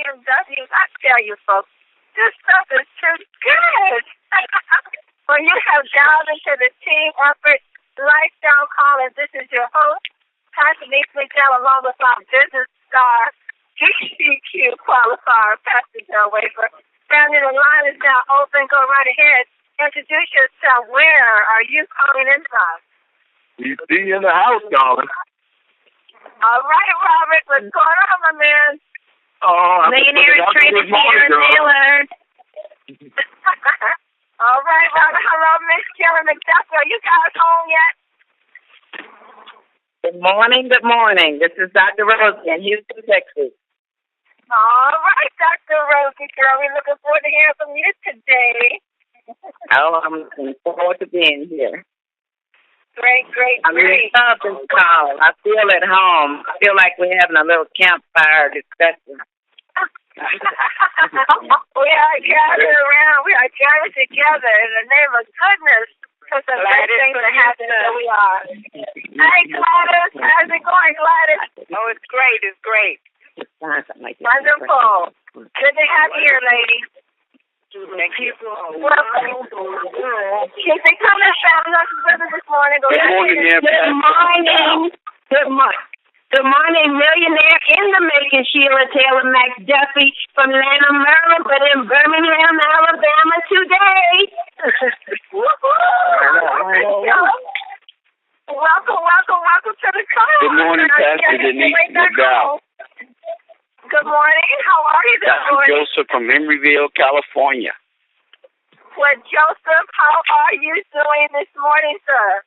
BMW. I tell you, folks, this stuff is too good. When you have dialed into the team effort lifestyle call, and this is your host, Pastor Denise McDowell, along with our business star, GCQ qualifier, Pastor Joe Wafer. Family, the line is now open. Go right ahead. Introduce yourself. Where are you calling in from? You see in the house, darling. All right, Robert. What's going on, my man? Millionaire Trader Sierra Taylor. All right, Robert. Hello, Miss Karen McDuffie. Are you guys home yet? Good morning, good morning. This is Dr. Rosie in Houston, Texas. All right, Dr. Rosie, girl. We're looking forward to hearing from you today. I'm looking forward to being here. Great. I'm in this call. I feel at home. I feel like we're having a little campfire discussion. We are gathered around. We are gathered together in the name of goodness for some great things that happen. So we are. Hey, Gladys. How's it going, Gladys? Oh, it's great. It's great. Wonderful. Good to have you here, lady. Thank you. Welcome. She's been coming with us this morning. Good morning. Good morning, millionaire in the making, Sheila Taylor McDuffie from Atlanta, Maryland, but in Birmingham, Alabama today. Welcome to the call. Good morning, Pastor Denise McDowell. Good morning. How are you this morning? Joseph from Henryville, California. Well, Joseph, how are you doing this morning, sir?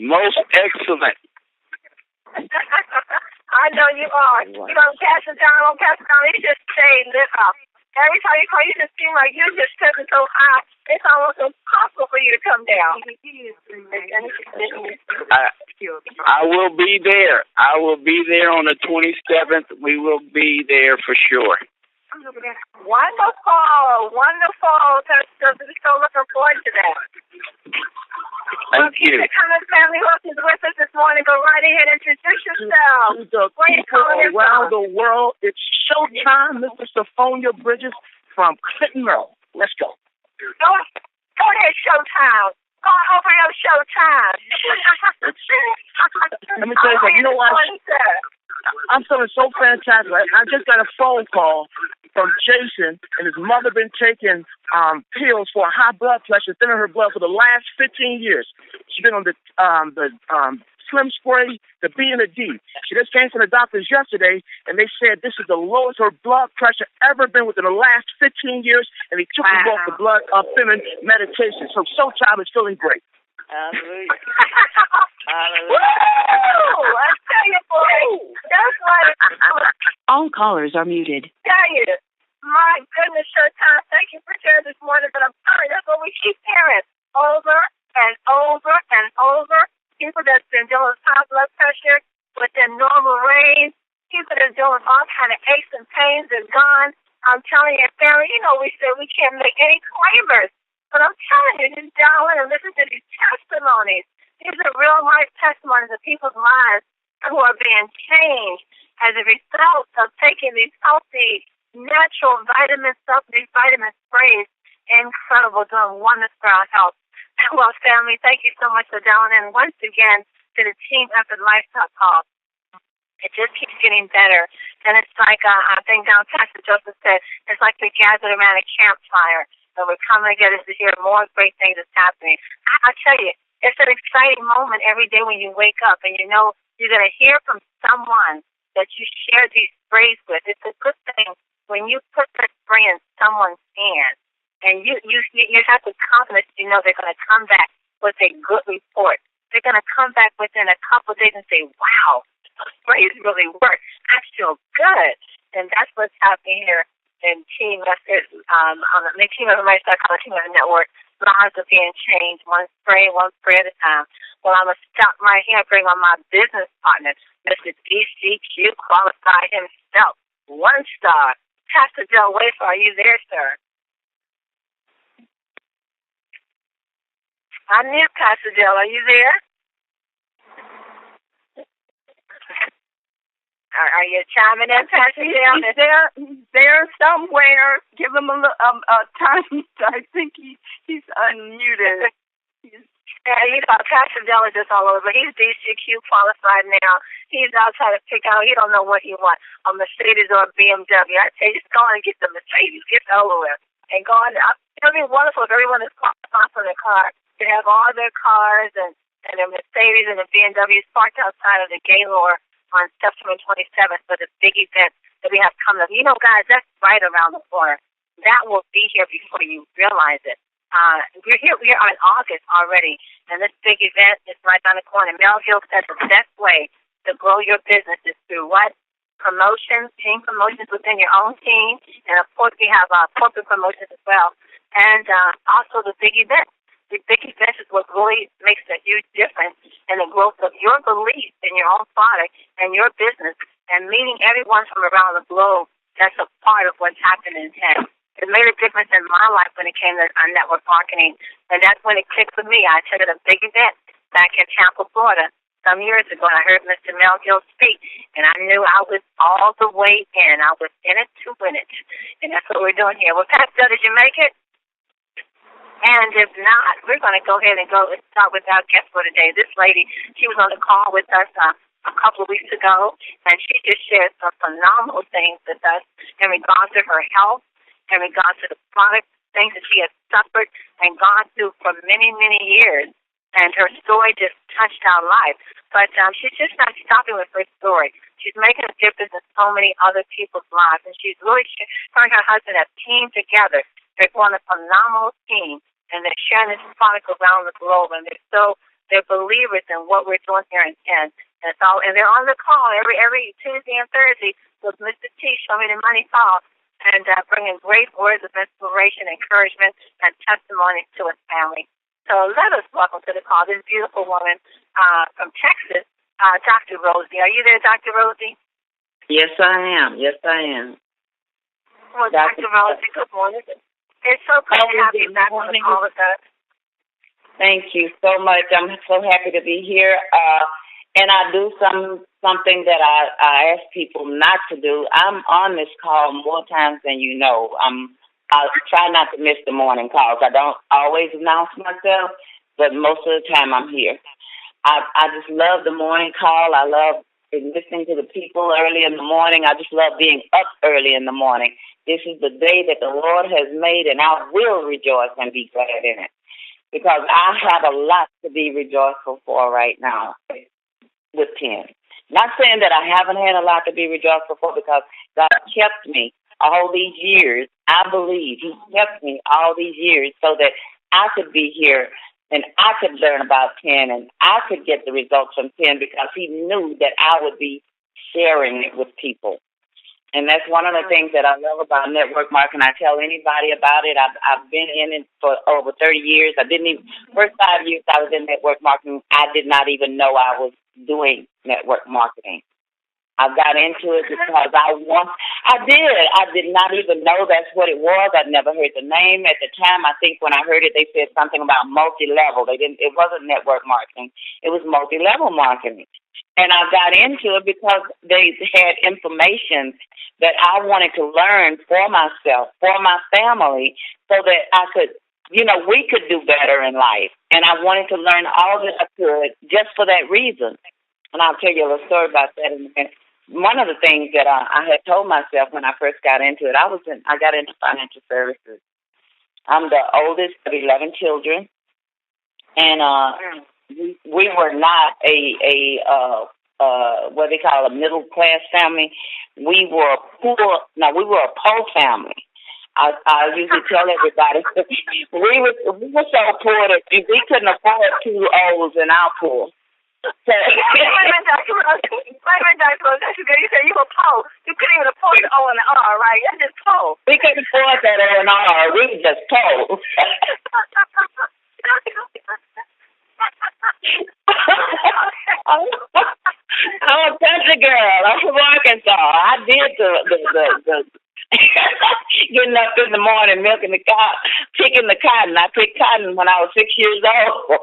Most excellent. I know you are. You don't pass it down. You just stay lit up. Every time you call, you just seem like you're just sitting so high, it's almost impossible for you to come down. I will be there. I will be there on the 27th. We will be there for sure. Wonderful. So looking forward to that. Thank you. The Cummins family host is with us this morning. Go right ahead and introduce yourself. To the people around the world, it's showtime. This is Sophia Bridges from Clinton, Maryland. Let's go. Go ahead, showtime. Go over your showtime. Let me tell you something. You know what? I'm feeling so fantastic. I just got a phone call from Jason, and his mother been taking pills for high blood pressure, thinning her blood for the last 15 years. She's been on the Slim Spray, the B and the D. She just came from the doctors yesterday, and they said this is the lowest her blood pressure ever been within the last 15 years, and they took her off the blood thinning medication. So Showtime is feeling great. Hallelujah. Woo! I tell you, boy, that's what. All callers are muted. Tell you, my goodness, Showtime. Thank you for sharing this morning, but I'm sorry, that's what we keep hearing over and over and over. People that's been dealing with high blood pressure within normal range, people that are dealing with all kind of aches and pains are gone. I'm telling you, family, you know, we said we can't make any claimers. But I'm telling you, just dial in and listen to these testimonies. These are real-life testimonies of people's lives who are being changed as a result of taking these healthy, natural vitamin supplements, vitamin sprays. Incredible, doing wonders for our health. Well, family, thank you so much for dialing in once again to the Team Effort Lifestyle Call. It just keeps getting better. And it's like, I think Pastor Joseph said, it's like we gathered around a campfire. And we're coming together to hear more great things that's happening. I tell you, it's an exciting moment every day when you wake up and you know you're going to hear from someone that you share these sprays with. It's a good thing when you put that spray in someone's hand and you have the confidence you know they're going to come back with a good report. They're going to come back within a couple of days and say, wow, those sprays really work. I feel good. And that's what's happening here. And Team Effort, on the Team Effort Lifestyle Team Effort Network, lives are being changed one spray at a time. Well, I'm going to stop right here and bring on my business partner, Mr. DCQ, qualified himself, 1 star. Pastor Joe Wafer, are you there, sir? I'm new, Pastor Joe. Are you there? Are you chiming in, Pastor Joe? He's there somewhere. Give him a time. I think he's unmuted. Pastor Dell is just all over. He's DCQ qualified now. He's out trying to pick out. He don't know what he wants, a Mercedes or a BMW. I tell you, just go on and get the Mercedes. Get over with. And go on. It'll be wonderful if everyone is qualified for their car. To have all their cars and their Mercedes and the BMWs parked outside of the Gaylord on September 27th for the big event that we have coming up. You know, guys, that's right around the corner. That will be here before you realize it. We're here in August already, and this big event is right down the corner. Mel Hill said the best way to grow your business is through what? Promotions, team promotions within your own team, and of course we have corporate promotions as well, and also the big event. The big event is what really makes a huge difference in the growth of your belief in your own product and your business, and meeting everyone from around the globe. That's a part of what's happening in tech. It made a difference in my life when it came to network marketing, and that's when it clicked for me. I attended a big event back in Tampa, Florida, some years ago, and I heard Mr. Mel Gill speak, and I knew I was all the way in. I was in it to win it, and that's what we're doing here. Well, Pastor, did you make it? And if not, we're going to go ahead and start with our guest for today. This lady, she was on the call with us a couple of weeks ago, and she just shared some phenomenal things with us in regards to her health, in regards to the product, things that she has suffered and gone through for many, many years. And her story just touched our life. But she's just not stopping with her story. She's making a difference in so many other people's lives. And she's really, her and her husband have teamed together. They're on a phenomenal team. And they're sharing this product around the globe. And they're believers in what we're doing here in 10. And they're on the call every Tuesday and Thursday with Mr. T, Show Me the Money Call, and bringing great words of inspiration, encouragement, and testimony to his family. So let us welcome to the call this beautiful woman from Texas, Dr. Rosie. Are you there, Dr. Rosie? Yes, I am. Well, Dr. Rosie, good morning. It's so good to have you back on the call with us. Thank you so much. I'm so happy to be here. And I do something that I ask people not to do. I'm on this call more times than you know. I try not to miss the morning calls. I don't always announce myself, but most of the time I'm here. I just love the morning call. I love listening to the people early in the morning. I just love being up early in the morning. This is the day that the Lord has made, and I will rejoice and be glad in it, because I have a lot to be rejoiceful for right now with 10. Not saying that I haven't had a lot to be rejoiceful for, because God kept me all these years. I believe He kept me all these years so that I could be here and I could learn about 10 and I could get the results from 10, because He knew that I would be sharing it with people. And that's one of the things that I love about network marketing. I tell anybody about it. I've been in it for over 30 years. First 5 years I was in network marketing, I did not even know I was doing network marketing. I got into it because I did not even know that's what it was. I'd never heard the name at the time. I think when I heard it, they said something about multi-level. It wasn't network marketing. It was multi-level marketing. And I got into it because they had information that I wanted to learn for myself, for my family, so that I could, we could do better in life. And I wanted to learn all that I could just for that reason. And I'll tell you a little story about that in a minute. One of the things that I had told myself when I first got into it, I got into financial services. I'm the oldest of 11 children, and we were not what they call a middle class family. We were poor. No, we were a poor family. I usually tell everybody we were so poor that we couldn't afford 2 O's in our pool. So, wait a minute, Dr. Rose. You said you were poor. You couldn't even afford the O and the R, right? You're just poor. We couldn't afford that O and R. We were just poor. I'm a country girl. I'm from Arkansas. I did the getting up in the morning, picking the cotton. I picked cotton when I was 6 years old.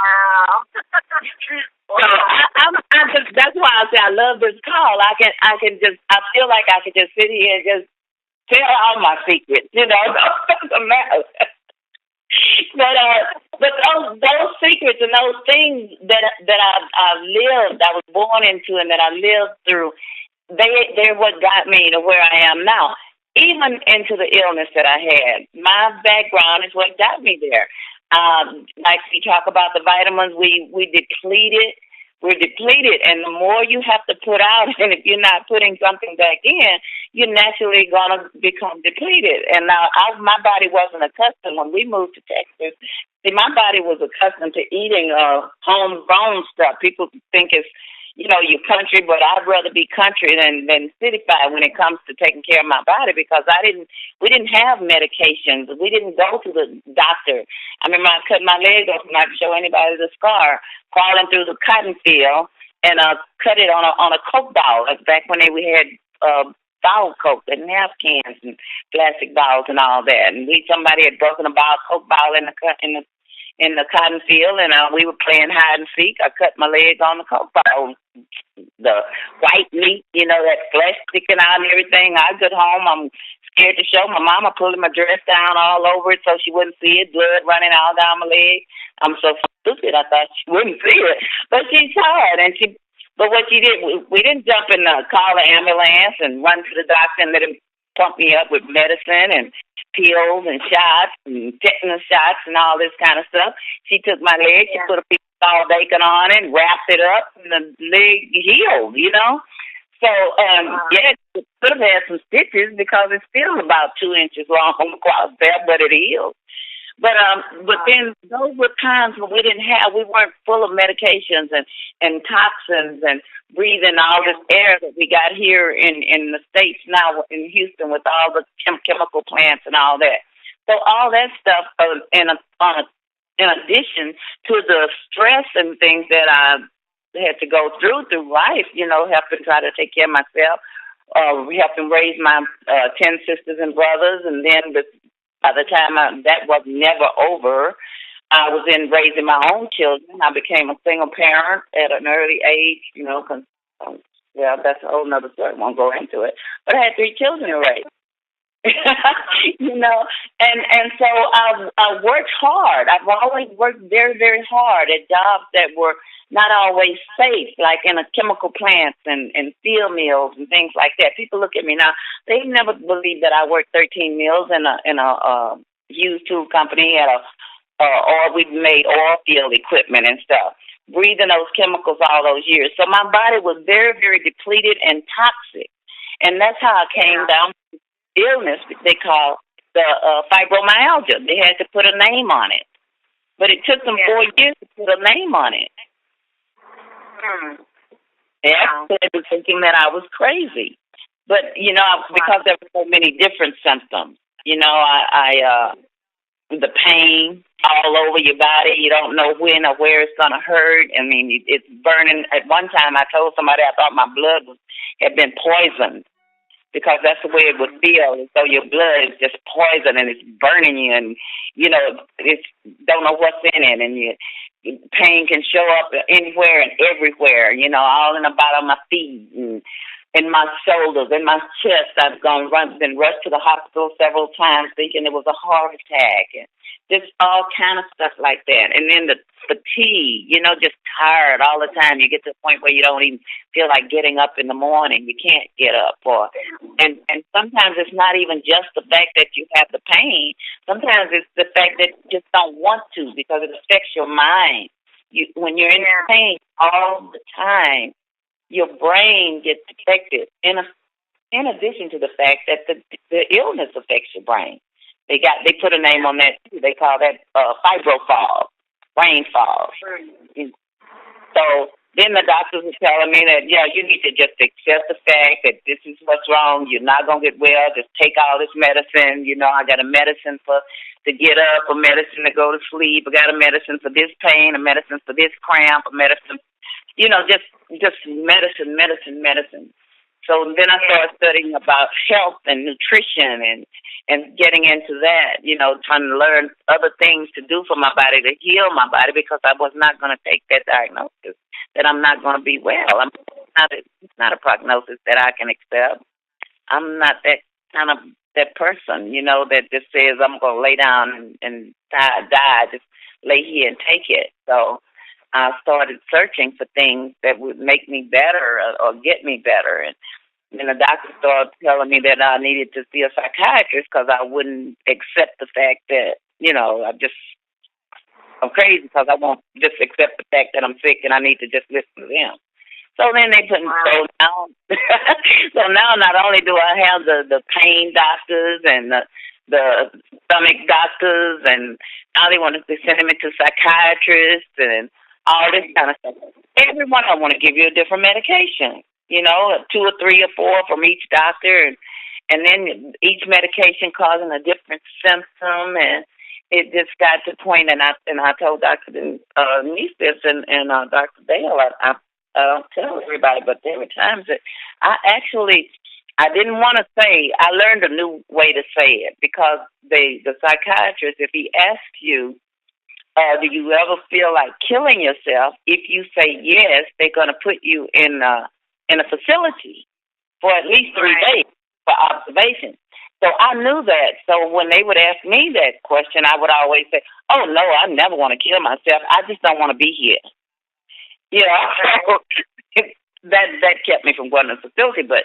Wow. So I just, that's why I say I love this call. I feel like I could just sit here and just tell all my secrets, you know. Doesn't matter. But those secrets and those things that I've lived, I was born into, and that I lived through, they're what got me to where I am now. Even into the illness that I had, my background is what got me there. Like we talk about the vitamins, we depleted. We're depleted, and the more you have to put out, and if you're not putting something back in, you're naturally going to become depleted. And now my body wasn't accustomed when we moved to Texas. See, my body was accustomed to eating homegrown stuff. People think it's, you know, your country, but I'd rather be country than cityfied when it comes to taking care of my body, because we didn't have medications. We didn't go to the doctor. I remember I cut my leg off, and I could show anybody the scar, crawling through the cotton field, and cut it on a Coke bottle. Like back when we had bottle Coke, they didn't have cans and plastic bottles and all that. And somebody had broken a Coke bottle in the cotton field, and we were playing hide and seek. I cut my leg on the Coke bottle. The white meat, you know, that flesh sticking out and everything. I got home, I'm scared to show. My mama pulling my dress down all over it so she wouldn't see it, blood running all down my leg. I'm so stupid, I thought she wouldn't see it. But she saw it, but what she did, we didn't jump in the call the ambulance and run to the doctor and let him pump me up with medicine and pills and shots and tetanus shots and all this kind of stuff. She took my leg, she put a piece of salt bacon on it, wrapped it up, and the leg healed, you know. So, yeah, it could have had some stitches because it's still about 2 inches long across there, but it healed. But then those were times when we weren't full of medications and toxins and breathing all this air that we got here in the States now in Houston with all the chemical plants and all that. So all that stuff, in addition to the stress and things that I had to go through life, you know, helping try to take care of myself, helping raise my 10 sisters and brothers, and then by the time that was never over, I was in raising my own children. I became a single parent at an early age, you know, because, that's a whole nother story. I won't go into it. But I had 3 children to raise. You know, and so I worked hard. I've always worked very, very hard at jobs that were not always safe, like in a chemical plants and steel mills and things like that. People look at me now; they never believe that I worked 13 mills in a used tool company or we made oil field equipment and stuff, breathing those chemicals all those years. So my body was very, very depleted and toxic, and that's how I came down with illness they call the fibromyalgia. They had to put a name on it, but it took them 4 years to put a name on it. They were thinking that I was crazy, but you know, because there were so many different symptoms. You know, the pain all over your body. You don't know when or where it's gonna hurt. I mean, it's burning. At one time, I told somebody I thought my blood had been poisoned, because that's the way it would feel, as though your blood is just poison and it's burning you, and you know, it's don't know what's in it, and pain can show up anywhere and everywhere, you know, all in the bottom of my feet and in my shoulders, in my chest. I've been rushed to the hospital several times thinking it was a heart attack, and just all kind of stuff like that. And then the fatigue, you know, just tired all the time. You get to the point where you don't even feel like getting up in the morning. You can't get up, and sometimes it's not even just the fact that you have the pain. Sometimes it's the fact that you just don't want to, because it affects your mind. When you're in pain all the time, your brain gets affected. In addition to the fact that the illness affects your brain. They put a name on that too. They call that fibro brain fog. So then the doctors were telling me that, you need to just accept the fact that this is what's wrong. You're not going to get well. Just take all this medicine. You know, I got a medicine to get up, a medicine to go to sleep. I got a medicine for this pain, a medicine for this cramp, a medicine, you know, just medicine. So then I started studying about health and nutrition and getting into that, you know, trying to learn other things to do for my body to heal my body, because I was not going to take that diagnosis that I'm not going to be well. It's not a prognosis that I can accept. I'm not that person, you know, that just says I'm going to lay down and die, just lay here and take it. So I started searching for things that would make me better or get me better. And then the doctor started telling me that I needed to see a psychiatrist because I wouldn't accept the fact that, you know, I'm crazy because I won't just accept the fact that I'm sick and I need to just listen to them. So then they put so now not only do I have the pain doctors and the stomach doctors, and now they want to send me to psychiatrists and all this kind of stuff. Every one of them want to give you a different medication, you know, 2 or 3 or 4 from each doctor, and then each medication causing a different symptom, and it just got to the point, and I told Dr. Nistis and Dr. Dale, I don't tell everybody, but there were times that I didn't want to say. I learned a new way to say it, because the psychiatrist, if he asks you, do you ever feel like killing yourself? If you say yes, they're going to put you in a facility for at least 3 days for observation. So I knew that. So when they would ask me that question, I would always say, oh, no, I never want to kill myself. I just don't want to be here. You know, that kept me from going to the facility. But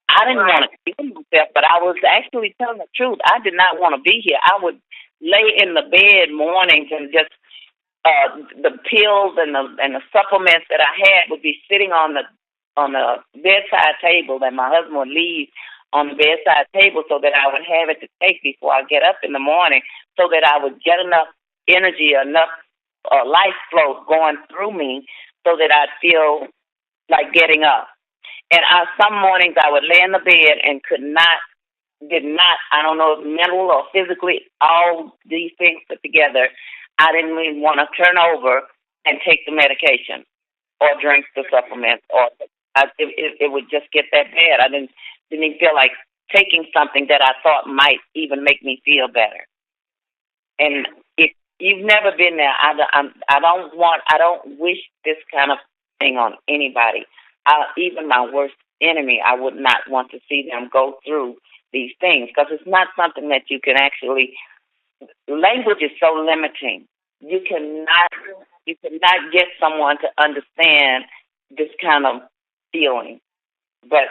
I didn't want to kill myself, but I was actually telling the truth. I did not want to be here. I would lay in the bed mornings and just the pills and the supplements that I had would be sitting on the bedside table that my husband would leave on the bedside table, so that I would have it to take before I get up in the morning, so that I would get enough energy, enough life flow going through me, so that I'd feel like getting up. And some mornings I would lay in the bed and did not, I don't know if mental or physically, all these things put together, I didn't even want to turn over and take the medication or drink the supplements, or it would just get that bad. I didn't even feel like taking something that I thought might even make me feel better. And if you've never been there, I don't wish this kind of thing on anybody. Even my worst enemy, I would not want to see them go through these things, because it's not something that you can actually. Language is so limiting. You cannot get someone to understand this kind of feeling. But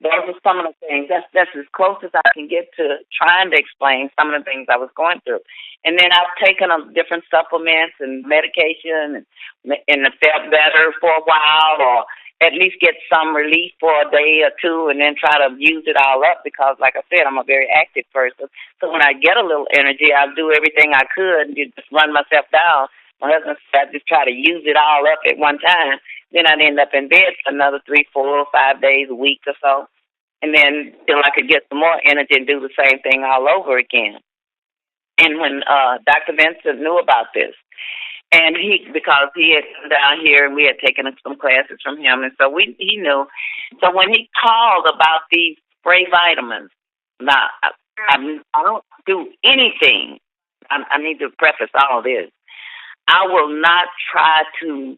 those are some of the things. That's as close as I can get to trying to explain some of the things I was going through. And then I've taken different supplements and medication, and it felt better for a while, or at least get some relief for a day or two, and then try to use it all up, because, like I said, I'm a very active person. So when I get a little energy, I'll do everything I could and just run myself down. My husband said I just try to use it all up at one time. Then I'd end up in bed for another 3, 4, 5 days, a week or so, and then till I could get some more energy and do the same thing all over again. And when Dr. Vincent knew about this, and because he had come down here and we had taken some classes from him, and so he knew. So when he called about these spray vitamins, now I don't do anything. I need to preface all this. I will not try to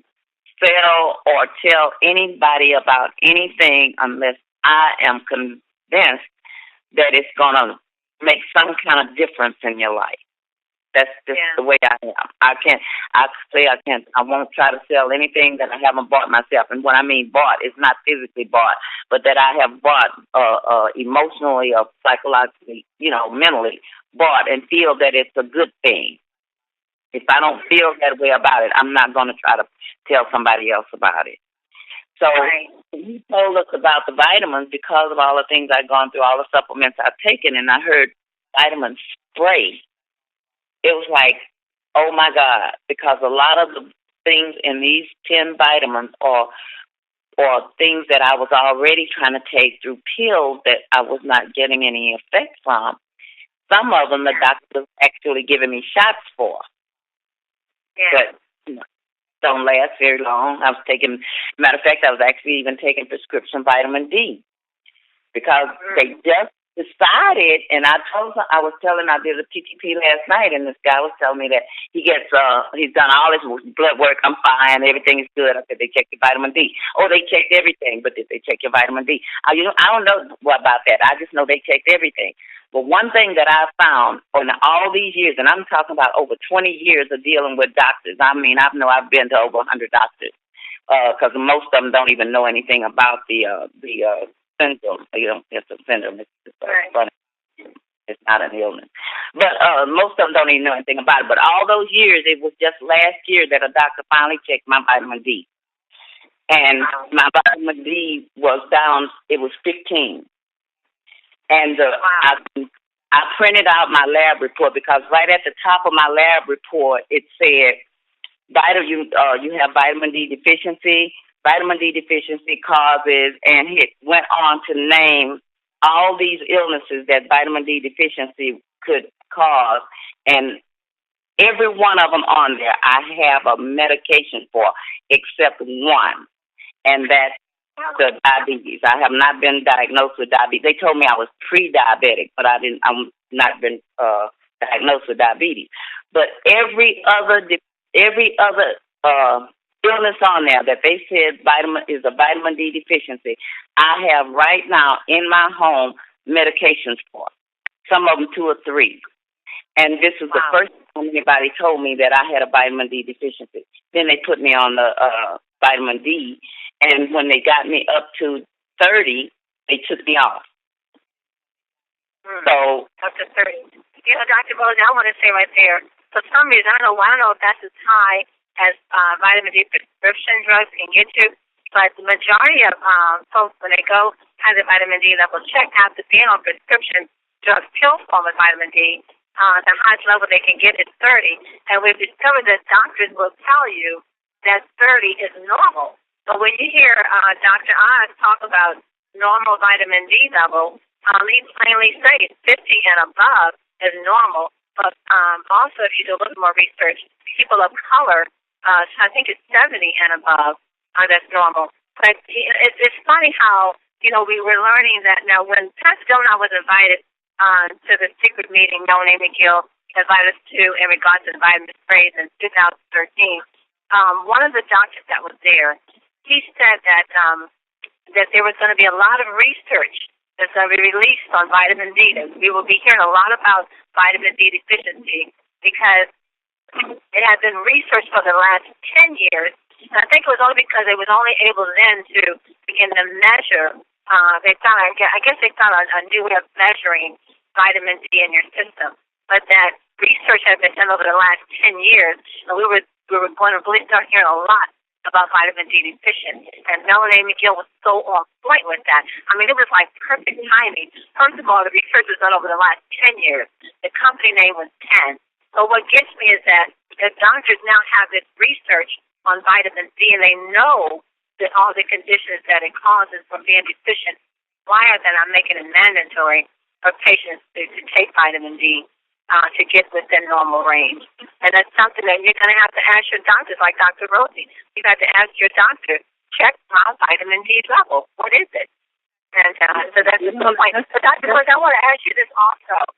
sell or tell anybody about anything unless I am convinced that it's going to make some kind of difference in your life. That's just the way I am. I won't try to sell anything that I haven't bought myself. And when I mean bought, it's not physically bought, but that I have bought emotionally or psychologically, mentally bought, and feel that it's a good thing. If I don't feel that way about it, I'm not going to try to tell somebody else about it. So he told us about the vitamins because of all the things I've gone through, all the supplements I've taken, and I heard vitamin spray. It was like, oh, my God, because a lot of the things in these 10 vitamins are things that I was already trying to take through pills that I was not getting any effect from. Some of them the doctor was actually giving me shots for. But don't last very long. Matter of fact, I was actually even taking prescription vitamin D because they just decided, and I did a PTP last night, and this guy was telling me that he's done all his blood work, I'm fine, everything is good. I said, they checked your vitamin D. Oh, they checked everything, but did they check your vitamin D? I don't know about that. I just know they checked everything. But one thing that I found in all these years, and I'm talking about over 20 years of dealing with doctors, I mean, I've been to over 100 doctors, because most of them don't even know anything about the syndrome. It's a syndrome. It's not an illness. But most of them don't even know anything about it. But all those years, it was just last year that a doctor finally checked my vitamin D. And my vitamin D was down, it was 15. And I printed out my lab report, because right at the top of my lab report, it said, you have vitamin D deficiency. Vitamin D deficiency causes, and it went on to name all these illnesses that vitamin D deficiency could cause, and every one of them on there I have a medication for, except one, and that's the diabetes. I have not been diagnosed with diabetes. They told me I was pre-diabetic, but I'm not been diagnosed with diabetes. But every other illness on there that they said is a vitamin D deficiency, I have right now in my home medications for. Some of them 2 or 3. And this is the first time anybody told me that I had a vitamin D deficiency. Then they put me on the vitamin D, and when they got me up to 30, they took me off. So up to 30. Dr. Bose, I want to say right there, for some reason, I don't know if that's as high as vitamin D prescription drugs can get you, but the majority of folks, when they go have the vitamin D level checked after being on prescription drug pill form of vitamin D, the highest level they can get is 30. And we've discovered that doctors will tell you that 30 is normal. But when you hear Dr. Oz talk about normal vitamin D level, he plainly says 50 and above is normal. But also, if you do a little more research, people of color, I think it's 70 and above, that's normal. But it's funny how, we were learning that now when Pastor Donald was invited to the secret meeting, Nolan A. McGill invited us to in regards to the vitamin sprays in 2013, one of the doctors that was there, he said that there was going to be a lot of research that's going to be released on vitamin D. We will be hearing a lot about vitamin D deficiency because it had been researched for the last 10 years. And I think it was only because they was only able then to begin to measure. I guess they found a new way of measuring vitamin D in your system. But that research had been done over the last 10 years, and we were going to really start hearing a lot about vitamin D deficiency. And Nolan A. McGill was so on point with that. I mean, it was like perfect timing. First of all, the research was done over the last 10 years. The company name was 10. So what gets me is that the doctors now have this research on vitamin D, and they know that all the conditions that it causes from being deficient. Why are they not making it mandatory for patients to take vitamin D to get within normal range? And that's something that you're going to have to ask your doctors, like Dr. Rosie. You've got to ask your doctor, check my vitamin D level. What is it? And so that's the point. So Dr. Rosie, I want to ask you this also.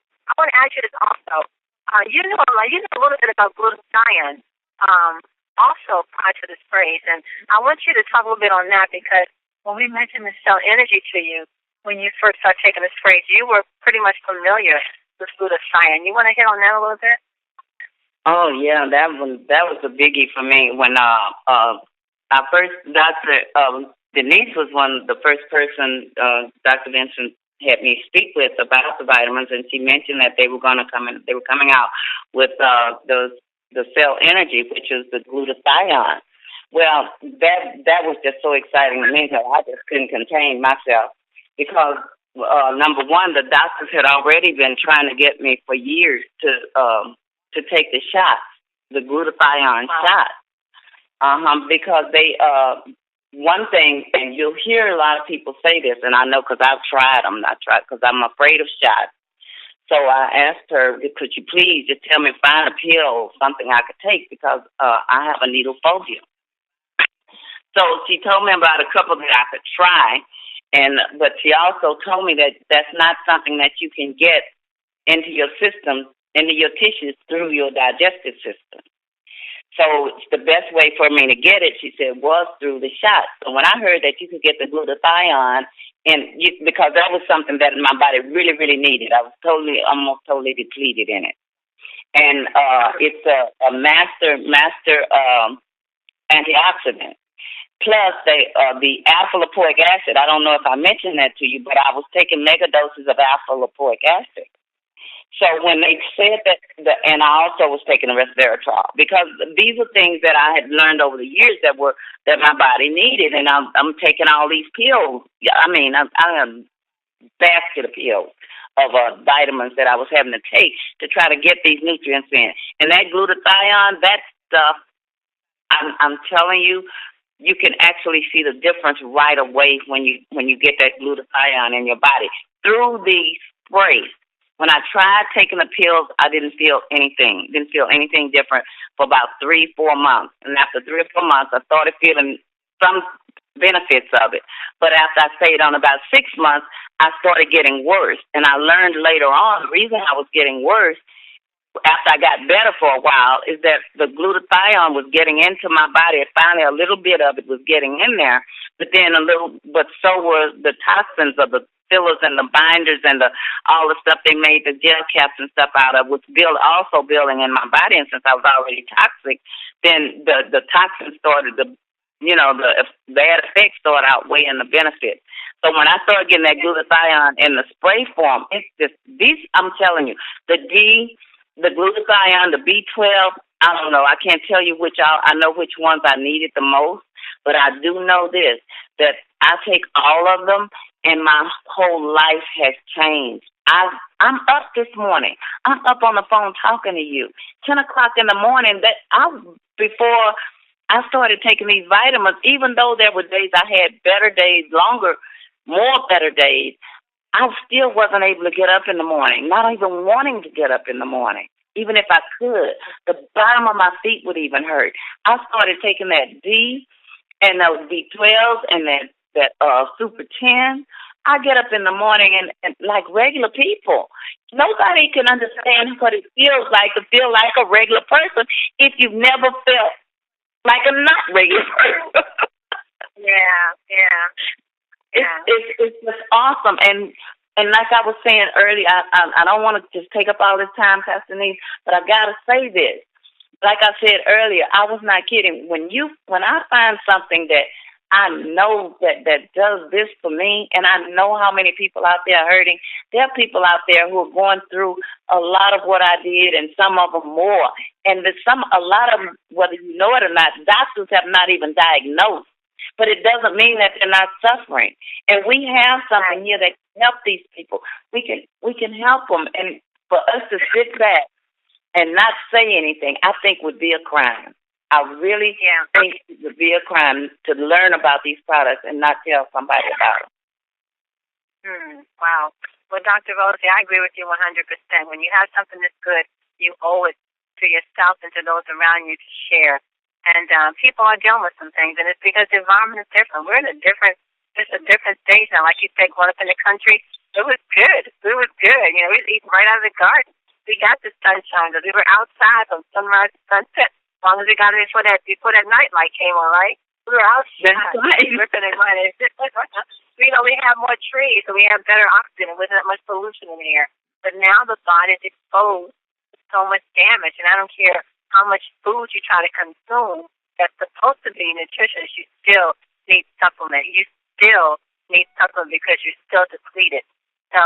You know a little bit about glutathione, also prior to the sprays, and I want you to talk a little bit on that because when we mentioned the cell energy to you, when you first started taking the sprays, you were pretty much familiar with glutathione. You want to hit on that a little bit? Oh yeah, that was a biggie for me when our first doctor Denise was the first person Dr. Vincent had me speak with about the vitamins, and she mentioned that they were going to come in. They were coming out with the cell energy, which is the glutathione. Well, that was just so exciting to me because I just couldn't contain myself because number one, the doctors had already been trying to get me for years to take the shots, the glutathione shots, because they one thing, and you'll hear a lot of people say this, and I know because I've tried them, because I'm afraid of shots. So I asked her, could you please just tell me, find a pill, something I could take, because I have a needle phobia. So she told me about a couple that I could try, But she also told me that that's not something that you can get into your system, into your tissues through your digestive system. So the best way for me to get it, she said, was through the shot. So when I heard that you could get the glutathione, because that was something that my body really, really needed. I was almost totally depleted in it. And it's a master antioxidant. Plus, the alpha lipoic acid. I don't know if I mentioned that to you, but I was taking mega doses of alpha lipoic acid. So when they said that, and I also was taking the resveratrol, because these are things that I had learned over the years that my body needed, and I'm taking all these pills. I mean, I have a basket of pills of vitamins that I was having to take to try to get these nutrients in. And that glutathione, that stuff, I'm telling you, you can actually see the difference right away when you get that glutathione in your body through the spray. When I tried taking the pills, I didn't feel anything. Didn't feel anything different for about 3-4 months. And after 3 or 4 months, I started feeling some benefits of it. But after I stayed on about 6 months, I started getting worse. And I learned later on the reason I was getting worse after I got better for a while is that the glutathione was getting into my body. And finally, a little bit of it was getting in there. But so were the toxins of the fillers and the binders and all the stuff they made the gel caps and stuff out of was also building in my body. And since I was already toxic, then the toxins started the bad effects started outweighing the benefits. So when I started getting that glutathione in the spray form, it's just I'm telling you, the glutathione, the B12, I don't know. I can't tell you I know which ones I needed the most, but I do know this, that I take all of them, and my whole life has changed. I'm up this morning. I'm up on the phone talking to you. 10 o'clock in the morning, before I started taking these vitamins, even though there were days I had better days, more better days, I still wasn't able to get up in the morning, not even wanting to get up in the morning. Even if I could, the bottom of my feet would even hurt. I started taking that D and those B12s and that Super 10. I get up in the morning and like regular people. Nobody can understand what it feels like to feel like a regular person if you've never felt like a not regular person. Yeah. It's just awesome. And like I was saying earlier, I don't want to just take up all this time, Pastor Denise, but I got to say this. Like I said earlier, I was not kidding. When I find something that I know that does this for me, and I know how many people out there are hurting. There are people out there who are going through a lot of what I did, and some of them more. And a lot of them, whether you know it or not, doctors have not even diagnosed. But it doesn't mean that they're not suffering. And we have something here that can help these people. We can help them. And for us to sit back and not say anything, I think would be a crime. I really think it would be a crime to learn about these products and not tell somebody about them. Wow. Well, Dr. Rosie, I agree with you 100%. When you have something that's good, you owe it to yourself and to those around you to share. And people are dealing with some things, and it's because the environment is different. We're in a different stage now. Like you said, growing up in the country, it was good. We was good. We was eating right out of the garden. We got the sunshine. We were outside from sunrise to sunset. As long as we got it before that night light came on, right? We were outside. Ripping and running. We have more trees, so we have better oxygen. There wasn't that much pollution in the air. But now the body's exposed to so much damage, and I don't care how much food you try to consume that's supposed to be nutritious, you still need supplement. You still need supplement because you're still depleted. So,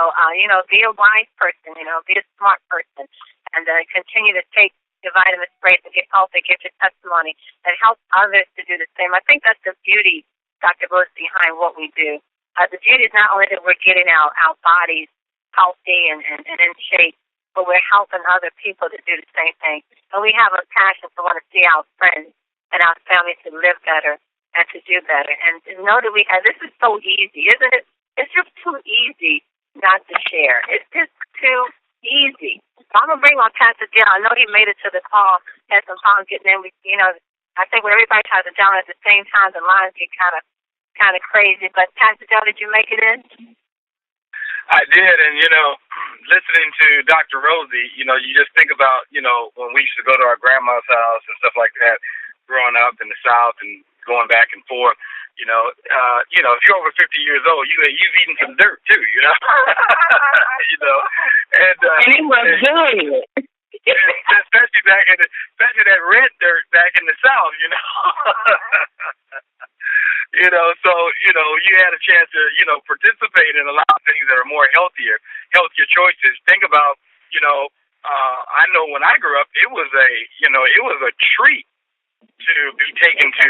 be a wise person, be a smart person, and continue to take your vitamin sprays and get healthy, get your testimony, and help others to do the same. I think that's the beauty, Dr. Bush, behind what we do. The beauty is not only that we're getting our bodies healthy and in shape, but we're helping other people to do the same thing. And we have a passion to want to see our friends and our family to live better and to do better. And to know that this is so easy, isn't it? It's just too easy not to share. It's just too easy. So I'm going to bring on Pastor Jill. I know he made it to the call, had some problems getting in. I think when everybody tries to down at the same time, the lines get kind of kind of crazy. But Pastor Joe, did you make it in? I did, and listening to Dr. Rosie, you just think about, when we used to go to our grandma's house and stuff like that, growing up in the South and going back and forth. If you're over 50 years old, you've eaten some dirt too, and it was good. Especially that red dirt back in the South, So you had a chance to participate in a lot of things that are more healthier choices. Think about I know when I grew up, it was a treat to be taken to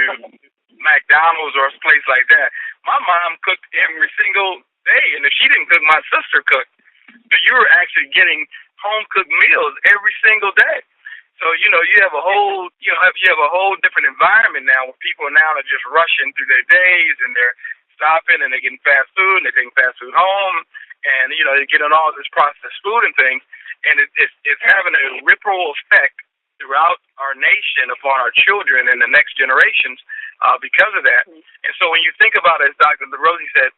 McDonald's or a place like that. My mom cooked every single day, and if she didn't cook, my sister cooked. So you were actually getting home cooked meals every single day. So you have a whole you have a whole different environment now where people now are just rushing through their days and they're stopping and they're getting fast food and they're taking fast food home and they're getting all this processed food and things, and it's having a ripple effect throughout our nation upon our children and the next generations because of that. And so when you think about it, as Dr. Rosie said,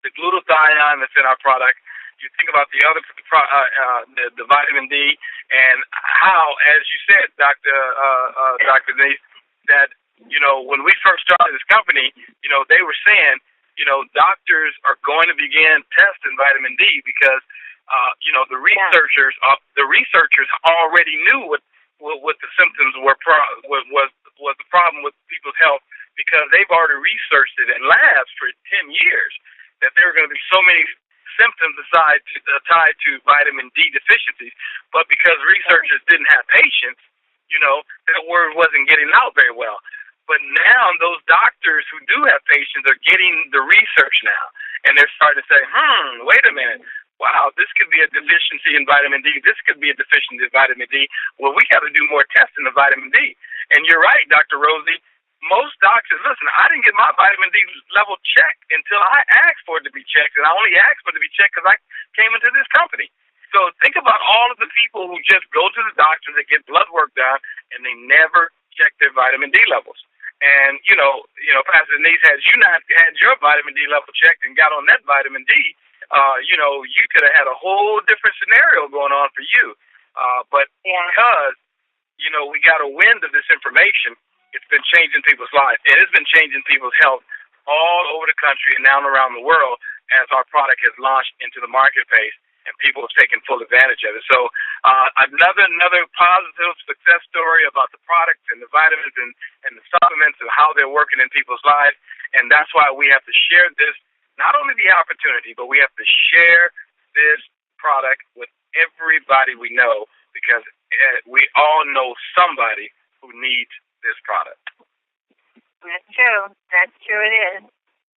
the glutathione that's in our product, you think about the other the vitamin D, and how, as you said, Dr. Denise, that when we first started this company, they were saying, doctors are going to begin testing vitamin D because the researchers already knew what the symptoms were was the problem with people's health, because they've already researched it in labs for 10 years that there were going to be so many symptoms tied to vitamin D deficiencies, but because researchers didn't have patience, that word wasn't getting out very well. But now those doctors who do have patients are getting the research now, and they're starting to say, wait a minute, wow, this could be a deficiency in vitamin D. This could be a deficiency in vitamin D. Well, we got to do more testing of vitamin D. And you're right, Dr. Rosie. Most doctors, listen, I didn't get my vitamin D level checked until I asked for it to be checked, and I only asked for it to be checked because I came into this company. So think about all of the people who just go to the doctor to get blood work done, and they never check their vitamin D levels. And, Pastor Denise, had you not had your vitamin D level checked and got on that vitamin D, you could have had a whole different scenario going on for you. But because, we got a wind of this information, it's been changing people's lives. It has been changing people's health all over the country and now around the world as our product has launched into the marketplace and people have taken full advantage of it. So another positive success story about the products and the vitamins and the supplements and how they're working in people's lives. And that's why we have to share this, not only the opportunity, but we have to share this product with everybody we know, because we all know somebody who needs this product. That's true. That's true, it is.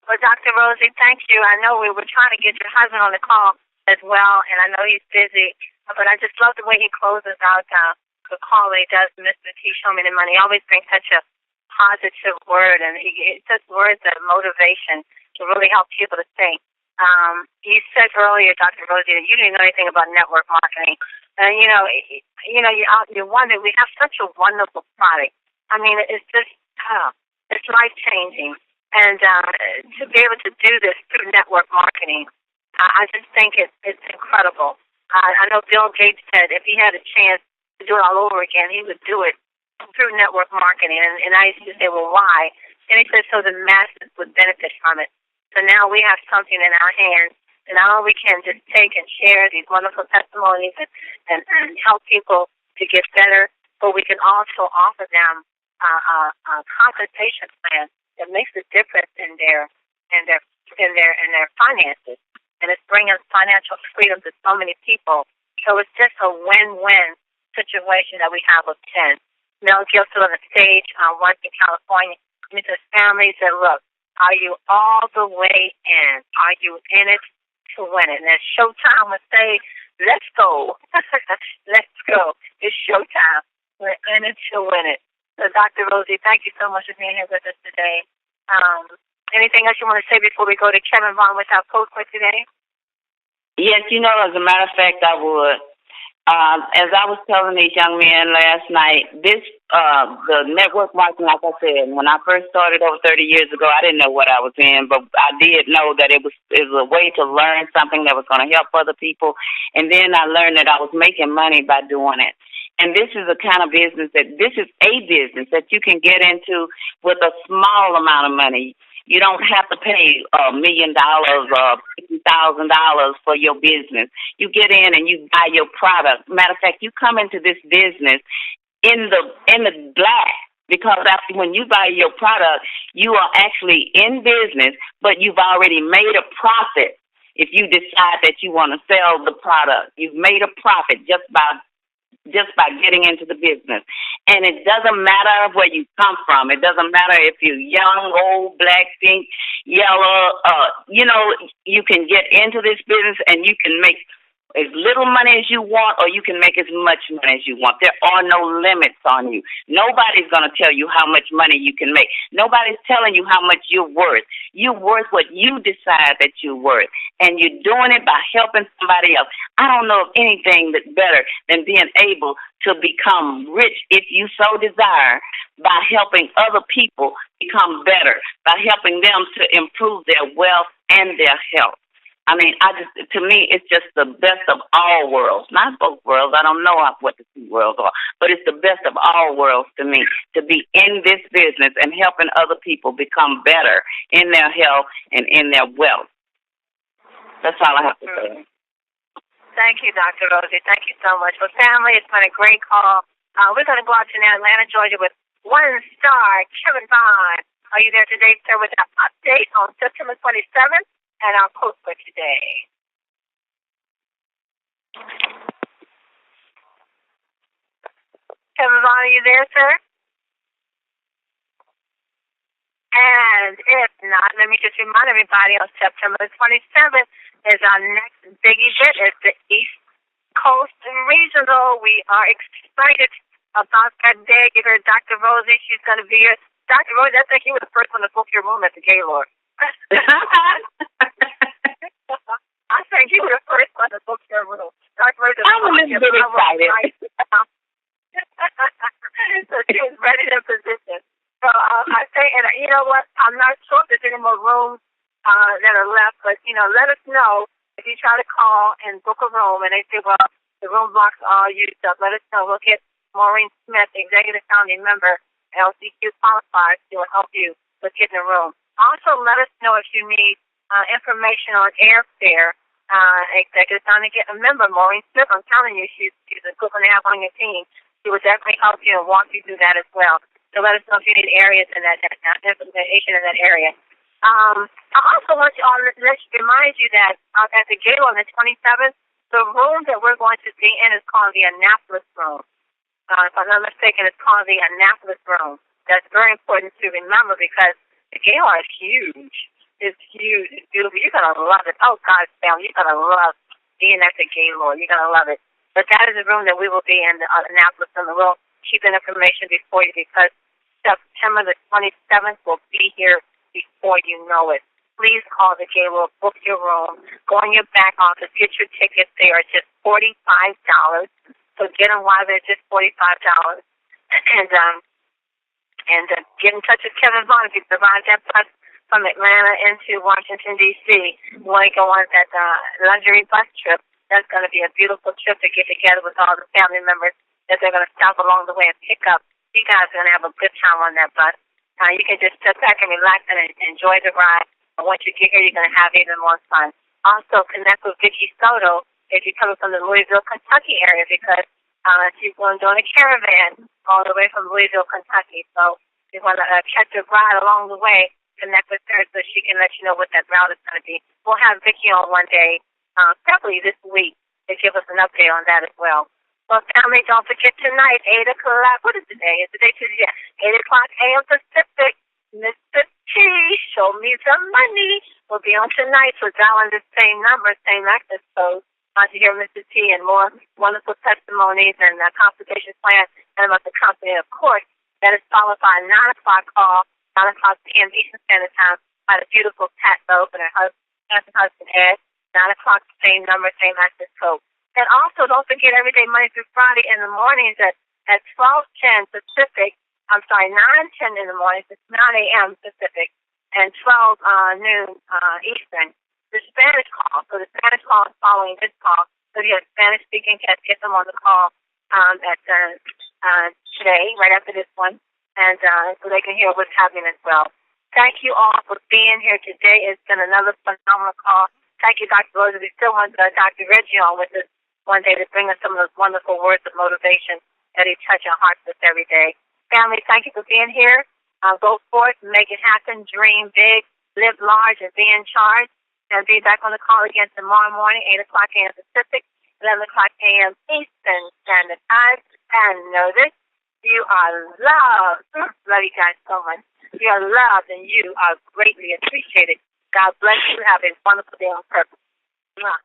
Well, Dr. Rosie, thank you. I know we were trying to get your husband on the call as well, and I know he's busy, but I just love the way he closes out the call that he does, Mr. T. Show Me the Money. He always brings such a positive word, and it's just words of motivation to really help people to think. You said earlier, Dr. Rosie, that you didn't know anything about network marketing. And, you're wondering, we have such a wonderful product. I mean, it's just, it's life-changing. And to be able to do this through network marketing, I just think it's incredible. I know Bill Gates said if he had a chance to do it all over again, he would do it through network marketing. And I used to say, well, why? And he said so the masses would benefit from it. So now we have something in our hands, and now we can just take and share these wonderful testimonies and help people to get better, but we can also offer them a compensation plan that makes a difference in their finances, and it's bringing financial freedom to so many people. So it's just a win-win situation that we have obtained. Mel Gibson on the stage once in California, with his family, said, "Look, are you all the way in? Are you in it to win it?" And then Showtime would say, "Let's go, let's go. It's showtime. We're in it to win it." So, Dr. Rosie, thank you so much for being here with us today. Anything else you want to say before we go to Kevin Vaughn with our post for today? Yes, as a matter of fact, I would. As I was telling these young men last night, the network marketing, like I said, when I first started over 30 years ago, I didn't know what I was in, but I did know that it was a way to learn something that was going to help other people. And then I learned that I was making money by doing it. And this is a kind of business this is a business that you can get into with a small amount of money. You don't have to pay $1 million or $50,000 for your business. You get in and you buy your product. Matter of fact, you come into this business in the black, because after when you buy your product, you are actually in business, but you've already made a profit. If you decide that you want to sell the product, you've made a profit just by getting into the business. And it doesn't matter where you come from. It doesn't matter if you're young, old, black, pink, yellow. You can get into this business and you can make as little money as you want, or you can make as much money as you want. There are no limits on you. Nobody's going to tell you how much money you can make. Nobody's telling you how much you're worth. You're worth what you decide that you're worth. And you're doing it by helping somebody else. I don't know of anything that's better than being able to become rich, if you so desire, by helping other people become better, by helping them to improve their wealth and their health. I mean, to me, it's just the best of all worlds. Not both worlds. I don't know what the two worlds are, but it's the best of all worlds to me, to be in this business and helping other people become better in their health and in their wealth. That's all I have to say. Thank you, Dr. Rosie. Thank you so much. Well, family, it's been a great call. We're going to go out to Atlanta, Georgia with one star, Kevin Vaughn. Are you there today, sir, with an update on September 27th? And our quote for today. Kevin Vaughn, are you there, sir? And if not, let me just remind everybody on September 27th is our next big event. It's the East Coast Regional. We are excited about that day. You heard Dr. Rosie. She's going to be here. Dr. Rosie, I think you were the first one to book your room at the Gaylord. I think you were the first one to book your room. I'm a little bit excited. So she was ready to position. So I say, and you know what? I'm not sure if there's any more rooms that are left, but let us know if you try to call and book a room, and they say, well, the room blocks are all used up. Let us know. We'll get Maureen Smith, executive founding member, LCQ qualified, to help you with getting a room. Also, let us know if you need information on airfare. Executive founding, get a member, Maureen Smith. I'm telling you, she's a good one to have on your team. She will definitely help you and walk you through that as well. So let us know if you need areas in that information in that area. I also want to remind you that at the gala on the 27th, the room that we're going to be in is called the Annapolis Room. If I'm not mistaken, it's called the Annapolis Room. That's very important to remember because the gala is huge. It's huge. It's beautiful. You're going to love it. Oh, God's family, you're going to love being at the gala. You're going to love it. But that is the room that we will be in, the Annapolis Room. We'll keep that information before you because September the 27th will be here before you know it. Please call the gala, book your room, go on your back office, get your tickets. They are just $45. So get them while they're just $45. And get in touch with Kevin Vaughn if you provide that bus from Atlanta into Washington, D.C. You want to go on that luxury bus trip. That's going to be a beautiful trip to get together with all the family members that they're going to stop along the way and pick up. You guys are going to have a good time on that bus. You can just sit back and relax and enjoy the ride. And once you get here, you're going to have even more fun. Also, connect with Vicki Soto if you're coming from the Louisville, Kentucky area because she's going doing a caravan all the way from Louisville, Kentucky. So if you want to catch a ride along the way, connect with her so she can let you know what that route is going to be. We'll have Vicki on one day, probably this week, to give us an update on that as well. Well, family, don't forget tonight, 8 o'clock. What is the day? It's the day Tuesday. 8 o'clock a.m. Pacific. Mr. T, show me some money. We'll be on tonight, so dial in the same number, same access code. To hear Mr. T and more wonderful testimonies and consultation plans and about the company, of course. That is followed by a 9 o'clock call, 9 o'clock p.m. Eastern Standard Time by the beautiful Pat Loeb and her husband Ed. 9 o'clock, same number, same access code. And also, don't forget every day, Monday through Friday in the mornings at 12:10 Pacific. I'm sorry, 9:10 in the mornings. It's 9 a.m. Pacific and 12 noon Eastern. The Spanish call. So the Spanish call is following this call. So if you have Spanish-speaking cats, get them on the call at today, right after this one, and so they can hear what's happening as well. Thank you all for being here today. It's been another phenomenal call. Thank you, Dr. Rose. We still want Dr. Reggie on with us one day to bring us some of those wonderful words of motivation that he touches our hearts with every day. Family, thank you for being here. Go forth and make it happen. Dream big, live large, and be in charge. And be back on the call again tomorrow morning, 8 o'clock a.m. Pacific, 11 o'clock a.m. Eastern Standard Time. And know this, you are loved. Love you guys so much. You are loved and you are greatly appreciated. God bless you. Have a wonderful day on purpose. Mwah.